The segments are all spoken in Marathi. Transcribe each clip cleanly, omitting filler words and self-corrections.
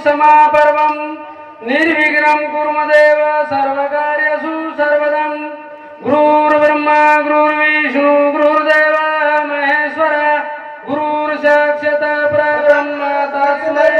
समापर्वम निर्विघ्नं कुर्मदेव सर्वकार्येषु सर्वदं गुरुर्ब्रह्मा गुरुर्विष्णु गुरुर्देव महेश्वर गुरुर्साक्षात् परब्रह्म तस्मै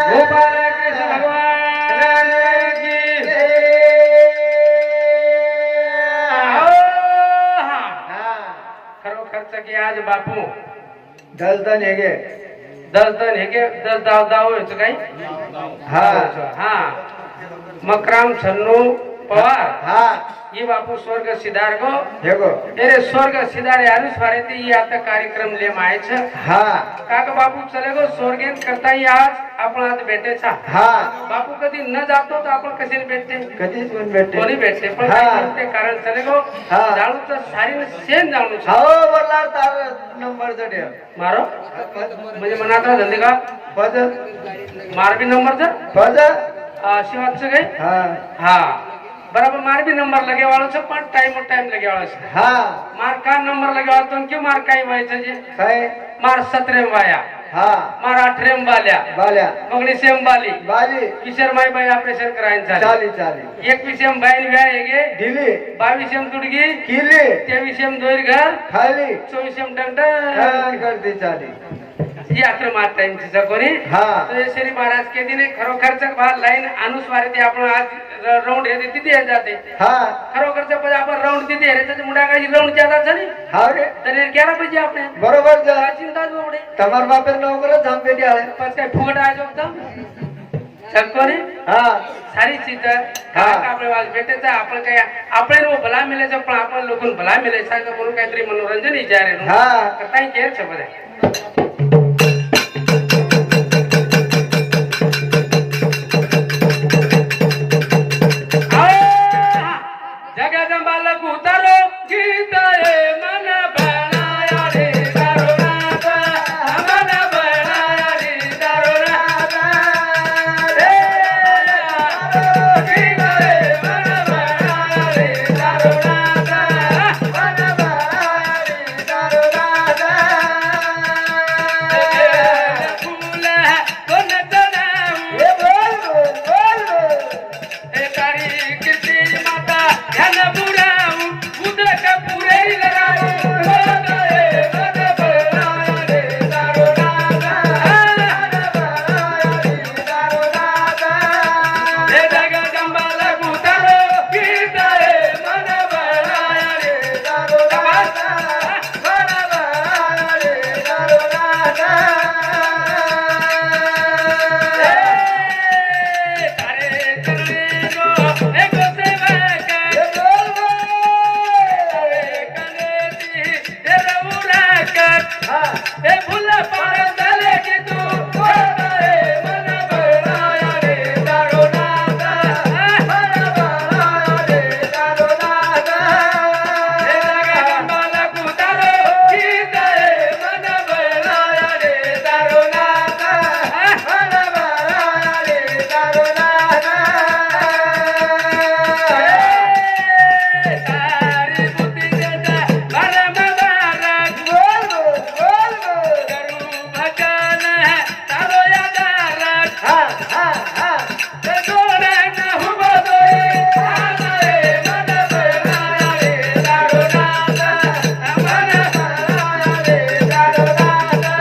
गोपाल कृष्ण भगवान की खरोखरच की आज बापू 10 जण हे गे 10 जण हे गे 10 दाव व्हायचं काही हा हा मकराम छन्नू पवार हा ये बापू स्वर्ग सिधार गो हे गो अरे स्वर्ग सिधार यारू स्वारे ये आता कार्यक्रम ले मायच हा काका बापू चले गो स्वर्गेन करता ही आज आपण आज भेटेचा हा बापू कधी न जातो तर आपण कसे भेटते कधीच पण भेटते कोणी भेटते पण हा. काय करते कारण चले गो हा. जाणू तर सारी सेन जाणू हो बोलला तार नंबर जडे मारो म्हणजे मनात धंदे का पद मारबी नंबर जर पद शिवाच गए हा हा बराबर मार भी नंबर लगे वालों से पण टाइम लगे वालों से हा मार का नंबर लगे वालों तो क्यों मार काही व्हायचं जे काय मार 17 वाया हा मार 18 बाल्या बाल्या मगणी सेम बाली बाली किशोर माई बाई ऑपरेशन करायचं चाली चाली 21 बाईन व्या हेगे दिली 22 तुडगी किली 23 दोर घर खाली 24 टंट करते चाली ही आत्र मार टाइम ची कोणी हा तो श्री महाराज के दिन खरोखरच भाग लाईन अनुस्वारी ते आपण आज राउंड येते तिथे हे जाते हा खरोखरच पण आपण राउंड तिथे हे त्याच्या मुंडा काही राउंड ज्यादा झाली हा रे तर 11 बजे आपण बरोबर जा चिंता जोडे તમાર બાપે નોકર જાંબેડી આલે पण काय फुगट आहे जोगता छक्कोने हा सारी चीज आपले वाज भेटेचा आपण काय आपण भला मिळायचं पण आपण लोकून भला मिळायचं म्हणून काहीतरी मनोरंजन विचारे हा काही केअर छबद आहे जगदंबाला उतारो गीत मन बनाया रे दारो राजा मन बनाया रे दारो राजा रे गीत मन बनाया रे दारो राजा मन बनाया रे दारो राजा फूल कोन तनाऊ એ બોલ બોલ ए तारी किती माता ध्यान बुराऊ उदक पुरे लगाऊ मन बनाया रे दारो राजा मन बनाया रे दारो राजा हे जगदंबाला उतारो गीत मन बनाया रे दारो राजा मन बनाया रे दारो राजा तारे चरणे रो एक सेवा कर એ બોલ હા ए भूला पर चले कि तू मन बनाया रे दारो राजा मन बनाया रे दारो राजा ए जगदंबाला उतारो गीत मन बनाया रे दारो राजा मन बनाया रे दारो राजा तारी बुद्धि देता परम बारक બોલ બોલ करू भजन तारो यादारक હા હા હા जोड़े न हुबो दोई आले मन बनाया रे दारो राजा मन बनाया रे दारो राजा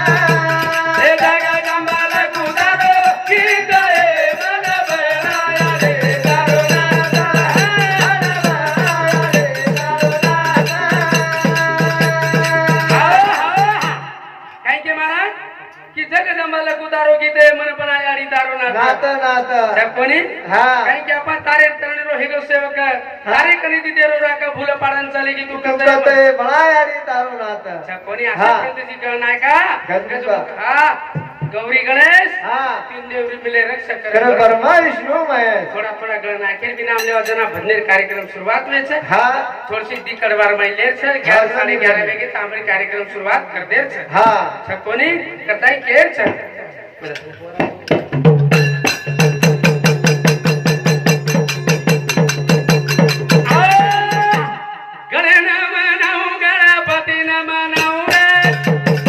हे जगदंबाला उतारो गीत मन बनाया रे दारो राजा मन बनाया रे दारो राजा काय के महाराज की जगदंबाला उतारो गीत मन बनाया रे दारो राजा નાત નાત कोणी हा कारण की आपण तारे तरणे रो हे गो सेवक तारे कनी दी देरो राका फुल पाडन चाले की तू તું करते કતે બનાયાડી તારું નાત कोणी हा. अशा पद्धतीची कळ नाही का गणपती. हा गौरी गणेश હા तीन देवरी मिले रक्षक કરે करे બ્રહ્મા વિષ્ણુ મહેશ थोड़ा थोड़ा गण नाखेर भी नाम लेवा जना भजनेर कार्यक्रम शुरुआत में छे હા थोड़ी दी कड़वार में लेर छे 11 11:30 वागे तांबरी कार्यक्रम शुरुआत कर देर छे હા कोणी करताई केर छे गण न मनाऊ गणपति न मनाऊ रे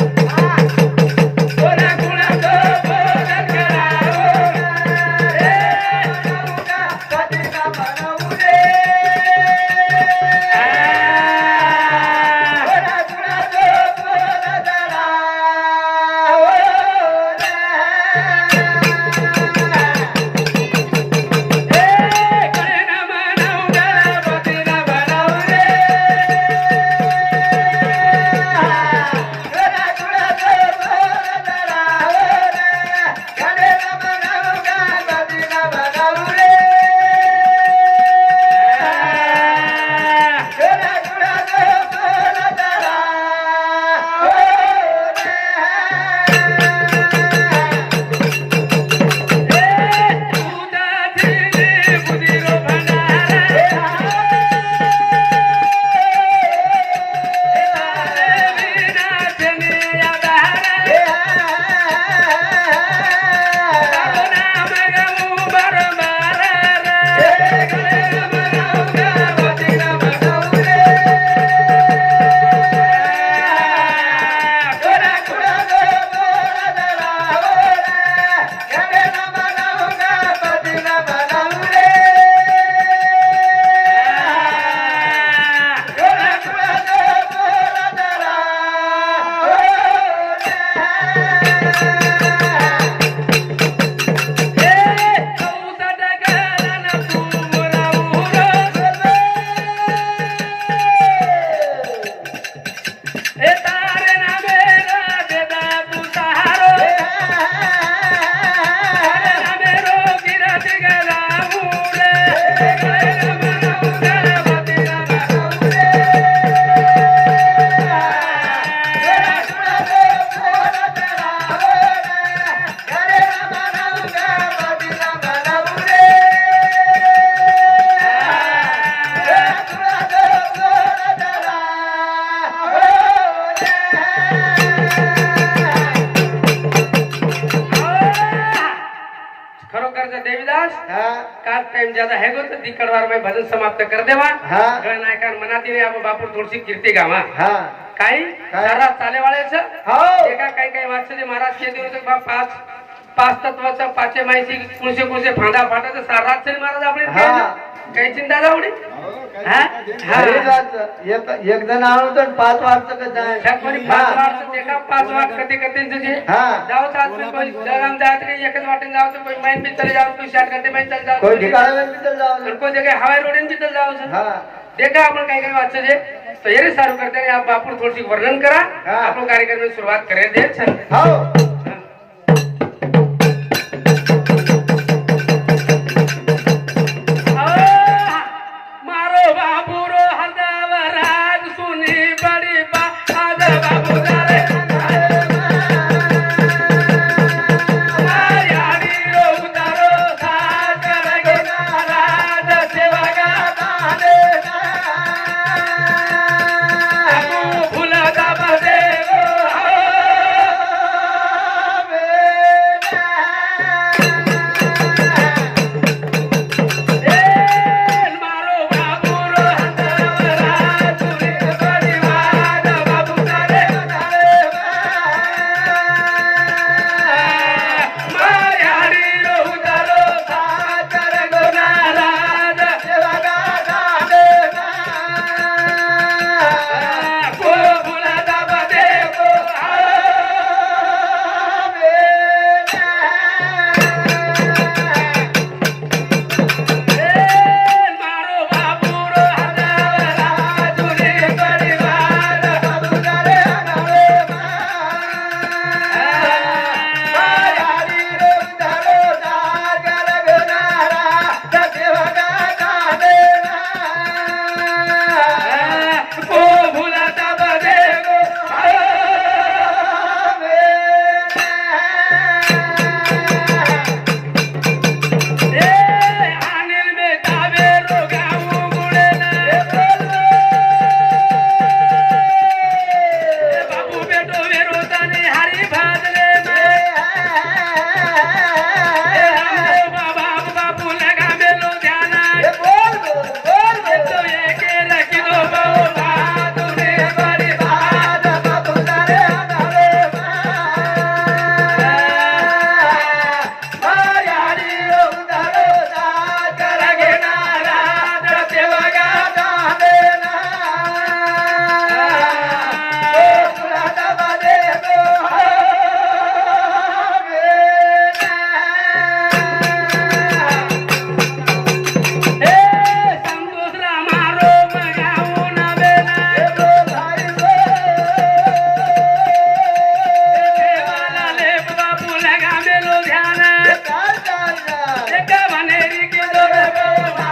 दास हाँ का टाइम ज्यादा है गो तो दिक्कतवार में भजन समाप्त कर देवा हाँ गण नायकान मनाती रे आप बापूर थोडीशी कीर्ती गावा हाँ काही सारा चाले वाळेचं हो एका काही काही वाचले महाराज के दिवस पाच पाच तत्वाचा पाचे माहिती कुणसे कुणसे फांदा फाटाचं सारा तरी महाराज आपले हा. काही चिंता जावडी हा खरी बात. एक जण आणून तर 5 वाजता का जाय ह्या कोणी पाच वाजता ते का पाच वाज कधी कधी तुझे हा जाओ साथ में कोई जगम जात रे एकच वाटेन जाओ तो कोई माइन भी चले जाओ कोई शॉर्ट करते माइन चले जाओ कोई ठिकाणा में भी चल जाओ और कोई जगह हवाई रोड भी चल जाओ हाँ देखा आपण काही काही वाचते जे तो ये सारू करते हैं आप बापूर थोड़ी सी वर्णन करा हाँ. आपण कार्यक्रम में शुरुआत करें दे चल हो मारो बाबूरो हरदावराज सुनी बड़ी बात बाबू जारे यारी रो उतारो साथ करगे राज सेवा का दाने तू भूला दा बदे मारो बाबूरो हरदावराज सुनी बड़ी बात बाबू जारे मायारी रो उतारो साथ करगे राज सेवा का दाने को भूला दा बदे को मारो बाबूरो हरदावराज सुनी बड़ी बात बाबू जारे मायारी रे उधारो सागर गुनारा सदेव का दादेना को भूला दा बदे को अनिल में दावे रो गाऊ गुड़े बाबू बेटो वेरो तने हरी भादले में बाबा बाबू लगा मेलो ध्याना तो ये के रखी दो बाबा तूने बड़ी बात करगे नाराज सेवा का संतोष मारो मगाऊ ना बेला देवाला ले बाबू लगा मेलो ध्याना देखा बनेरी के दो बाबा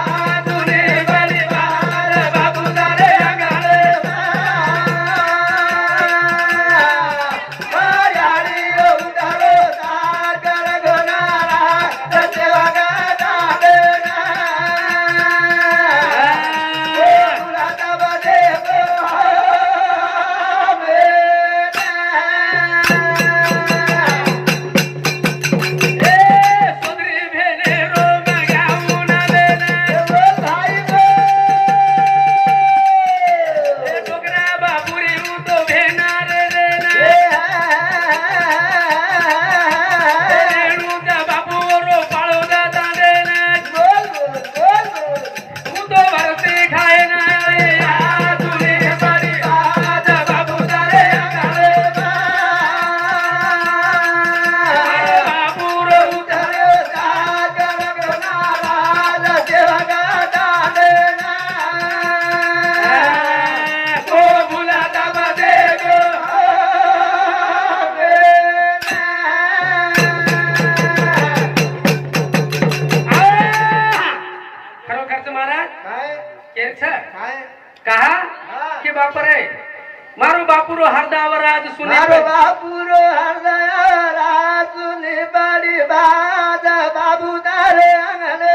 तूने बड़ी बात बाबू जारे गाले सुधरी भेने रो मगाऊ ना बेला डोकरा बाबूरी ऊ तो भेना रे रेणू दा बाबू रो पाळो दादा देना तू तो भरते खाए ना रे तूने बड़ी बात बाबू जारे गाले बाबू रो को भूला दा बदे को खरोखरच महाराज केर छ कहा कि बाप रे मारो बापूरो हरदावराज सुने मारो बापूरो हरदया राजुनी बड़ी बात बाबू तारे अंगने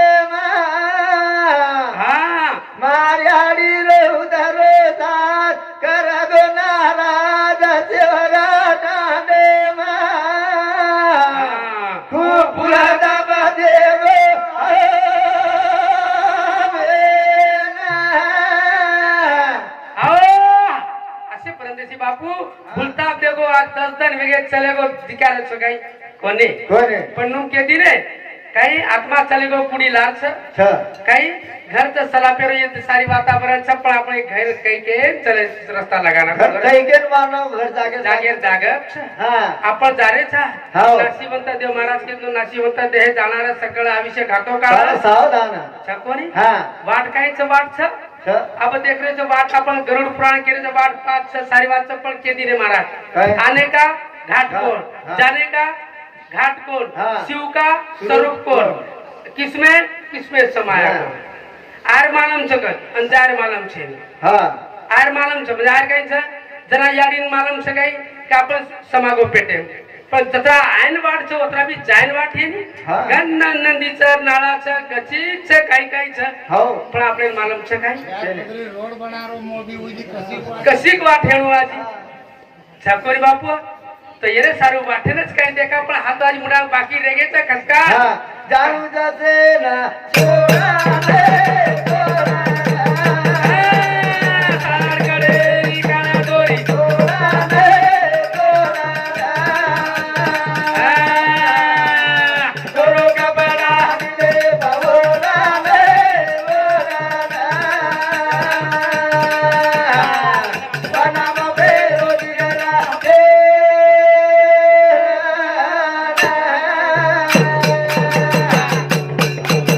हाँ मार्याडी रे उधरो साथ कर गो नाराज सेवगा टांडे हाँ खूब बुलादा बदेगो दिन वेगे चले गो दिकार छ काही कोने कोने पण नुम के दिने काही आत्मा चले गो कुडी लाल छ छ काही घर तो सला पेरो ये सारी वातावरण सब पण अपने घर कई के चले रस्ता लगाना घर काही के मानो घर जागे जागे जागे हां आपण जारे छा हाव. नाशिवंत देव महाराज के नाशिवंत देह जाणारा सगळ आयुष्य घातो का सारा सावधान छकोनी हां वाट कायच वाट छ छ अब देख रहे जो बात अपन गरुड़ पुराण के जो बात पांच छह सारी बात सब पढ़ के दिने काय? महाराज आने का घाट हाँ, कौन हाँ। जाने का घाट कौन हाँ। शिव का स्वरूप कौन किसमें किसमें समाया हाँ। कौन आर मालम जगत अंजार मालम छे हां आर मालम छ म्हणजे आर काही छ जना याडीन मालम छ काही का आपण समागो पेटे पण तथा आयन वाट छ ओतरा बी जायन वाट हे नी हाँ। गन्न नंदीचं नाळाचं गचीच काही काही छ हो पण आपले मालम छ काही रोड बनारो मोदी उदी कसी कशी वाट हेणू आजी छाकोरी बापू तो येरे सारू वाटेनच काही देखा पण हात आजी मुडा बाकी रेगेचा खसका हां जाऊ जासे ना सोडा रे सारकडे रिकाना दोरी सोडा रे सोडा दोरो का बडा दिले बाबोला रे बनामा बेरो दिगरा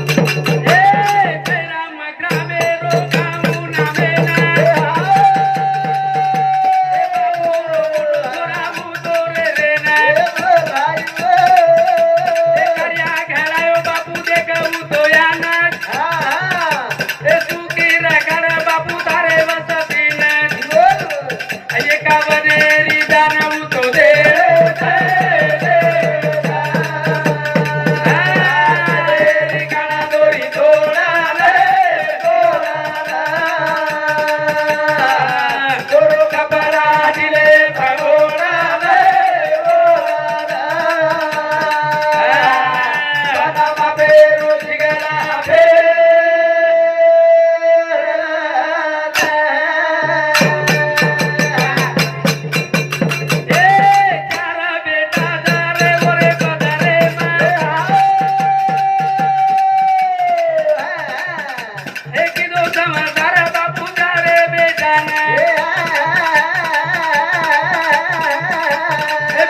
ए तेरा मगरा मेरो कामू ना मेना दोरामू दोरे रेना करिया घरायो बापू देखऊ तो याना ए सुकी रगड़ बापू तारे वसतीन ये का बनेरी जानऊ तो दे काना दोरी तोड़ा दोरो कपड़ा दिले भगोड़ा चारा बेटा दारे ओरे बदरे एक दो समाचार बापू दारे बेटा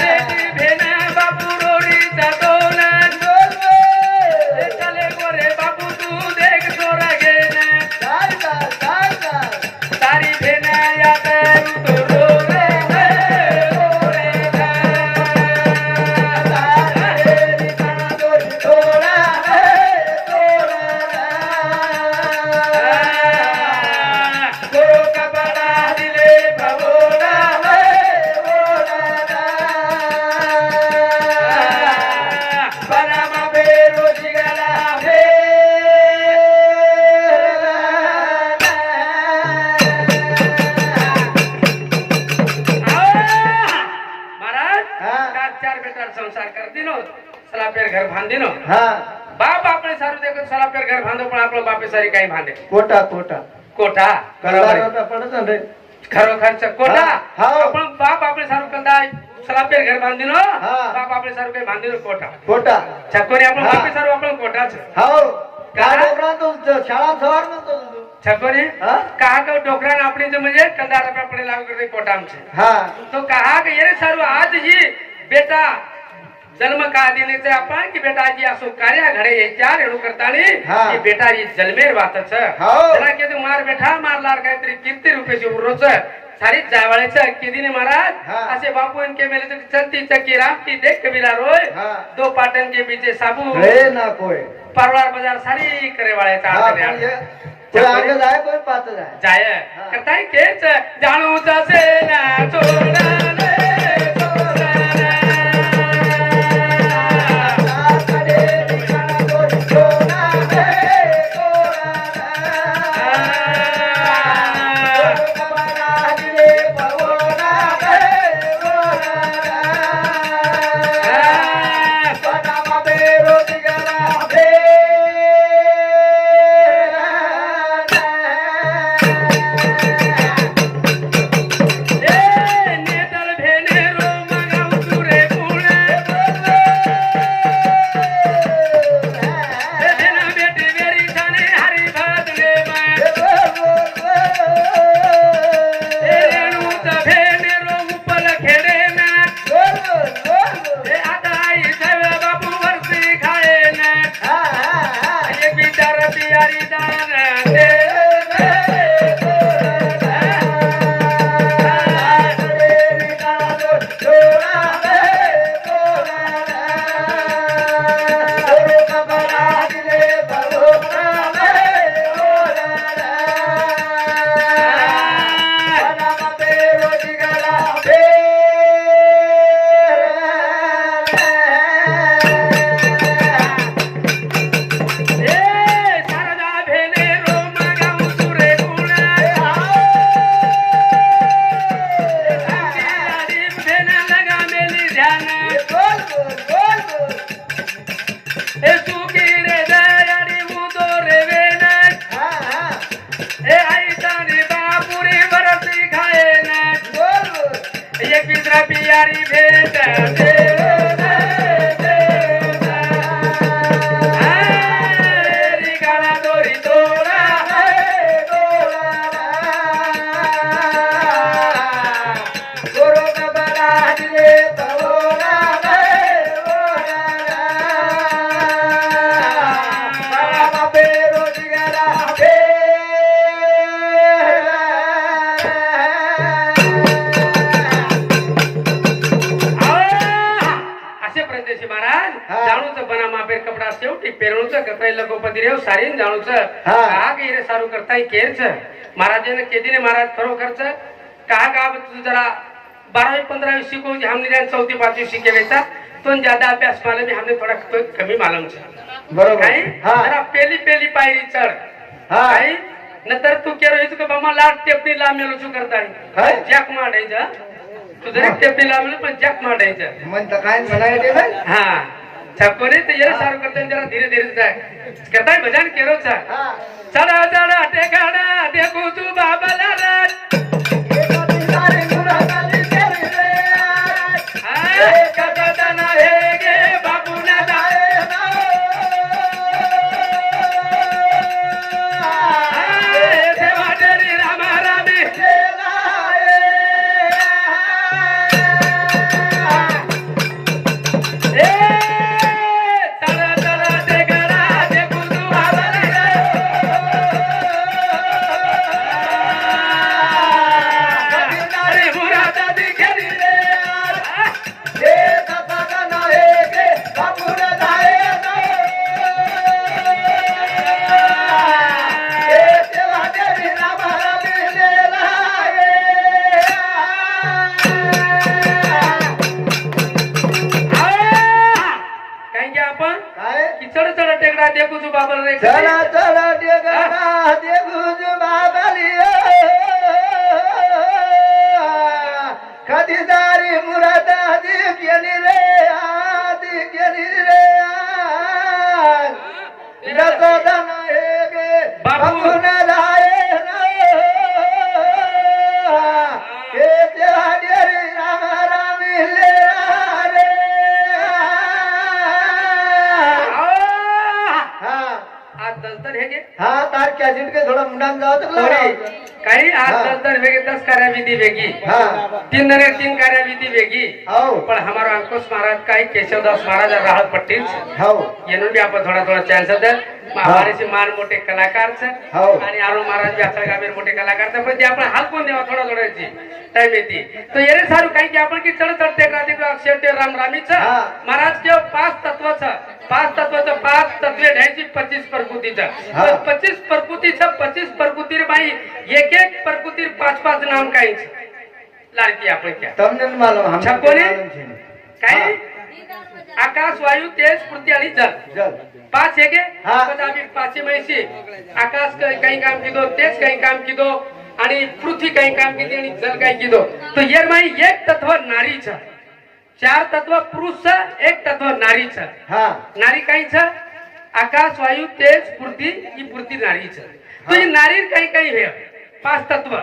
बेटी भेना बापू रोरी दोना चले गोरे बापू तू देख तोरा गेना तारी भेना या तरू तो रो रे दोरो कपड़ा दिले भगोड़ा बनामा बेरो जिगला महाराज हाँ। चार बेटा संसार कर दिनो सलापेर घर बांध दिनो हां बाप आपले सारू देखो सलापेर घर बांधो पण आपलं बापे सारी काही बांधे कोटा कोटा कोठा कलर होता पडत रे खरोखरच कोठा हा. आपण बाप आपले सारू कंदा सलापेर घर बांध दिनो हा. बाप आपले सारू काही बांध दिनो कोठा कोटा छकोनी आपण हा. बापे सारू आपण कोठाच हाव का? काय डोकरा तो शाळा सवार म्हणतो तू छकोनी हा? कहा का डोकरान आपणी जो म्हणजे कंदा रुपया पडे लागू करते कोठा आमचे हां तो कहा कि ये सारू आज ही बेटा जन्म का देने से आपण की बेटा जी असो कार्य घडे याच्या रेणू करतानी हा. की बेटा जी जन्मेर वातच हाव. जरा के तू मार बेटा मारलार काहीतरी किती रुपयाची उरोच सारी जावळेचं केदिने महाराज हा. असे बापू इनके मेले तो चलती चक्की रामती देख कबीरा रोय हा. दो पाटन के पीछे साबू रे ना कोई परवार बाजार सारी करे वाळेचा हां हात पण द्या. ये कोई आगे जाए कोई पाच जाए जाय हा. करताय केच जाणू जसे ना चोरा रे चोरा नेतल भेन बिहारी दान दे बिहारी भेट गाना दोरी तोरा गुरु कबला दिले तोरा बाबा बेरोजगारा महाराज हाँ। जाणूच बना मापेर कपडा शेवटी पेरणूच करताय लगोपती रेव सारीन जाणूच हाँ। का गे रे सारू करताय केरच महाराजाने केदीने महाराज खरोखरच का गाव तू जरा 12वी 15वी शिकू हमने जान 4थी 5वी शिकेवेचा तो ज्यादा अभ्यास मालूम है हमने थोड़ा कमी मालूम छे बरोबर काय हाँ। जरा पेली पायरी चढ हाँ। काय नंतर तू केरो हिच का बमा लाट टेपनी ला मेलो छु करताय काय? जॅक माडायचा तू जरी टेपनी ला मेलो पण जॅक माडायचा म्हणता काय म्हणायचे बाई हाँ छापोरे तो ये सारू करते हैं जरा धीरे धीरे जाए कहता है भजन केरो चा हाँ। चढ़ा चढ़ा टेकाड़ा देखो तू बाबा लाला कदा दाना है गे बाबू ना दाए देवा तेरी रामा रामी चढ़ टेकड़ा देखू तू बाबा रे चला चला टेकड़ा देखू तू बाबा लियो खदीदारी मुरादा दिव्यनी रे दिव्यनी रे रसदन हेगे बाबू न लाए न हे तेरी राम राम ले रे आज 10 दिन है के हाँ तार कैसेट के थोड़ा मुंडा में जाओ तो थोड़ी काही आज हाँ। 10 दिन वेगे 10 कार्याविधि वेगी हाँ 3 दिन 3 कार्याविधि वेगी आओ पण हमारो अंकुश महाराज काही केशवदास महाराज राहत पट्टीच आओ येनून भी आपण थोडा थोडा चान्स दे हमारे से मान मोठे कलाकार छे हो। आणि आरो महाराज भी आचा गामेर मोठे कलाकार छे पण ते आपण हात कोण देवा थोडा थोडा ची टाइम येती तो येरे सारू काही की आपण की चढ चढ ते राती को अक्षर ते राम रामी छ हाँ। महाराज के 5 तत्व छ 5 तत्व छ 5 तत्वे ढाईची 25 प्रकृती छ हाँ। 25 प्रकृती छ 25 प्रकृती रे भाई एक एक प्रकृती 5 नाम काही छ लाडकी आपण क्या તમને ન માલુમ हम छकोने काही आकाश वायू तेज पृथ्वी आणि जल जल 5 है के हाँ। आम्ही 5 महिशी आकाश काही काम कीदो तेज काही काम कीदो आणि पृथ्वी काही काम कीदी आणि जल काही कीदो तो येर माई एक तत्व नारी छ 4 तत्व पुरुष छ एक तत्व नारी छ हाँ नारी काही छ आकाश वायू तेज पृथ्वी ही पृथ्वी नारी छ तो ये नारी काही काही है 5 तत्व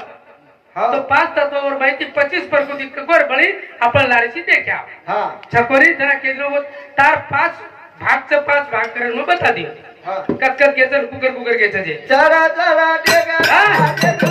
हाँ तो 5 तत्वावर माहिती 25 प्रकृती कवर बळी आपण लारीची देखा हाँ छकोरी जरा केजरो तार 5 भाग करण में बता दियो हाँ कत कत केचन कुकर घ्यायचं जे चला चला टेकड़ा हाँ। देखू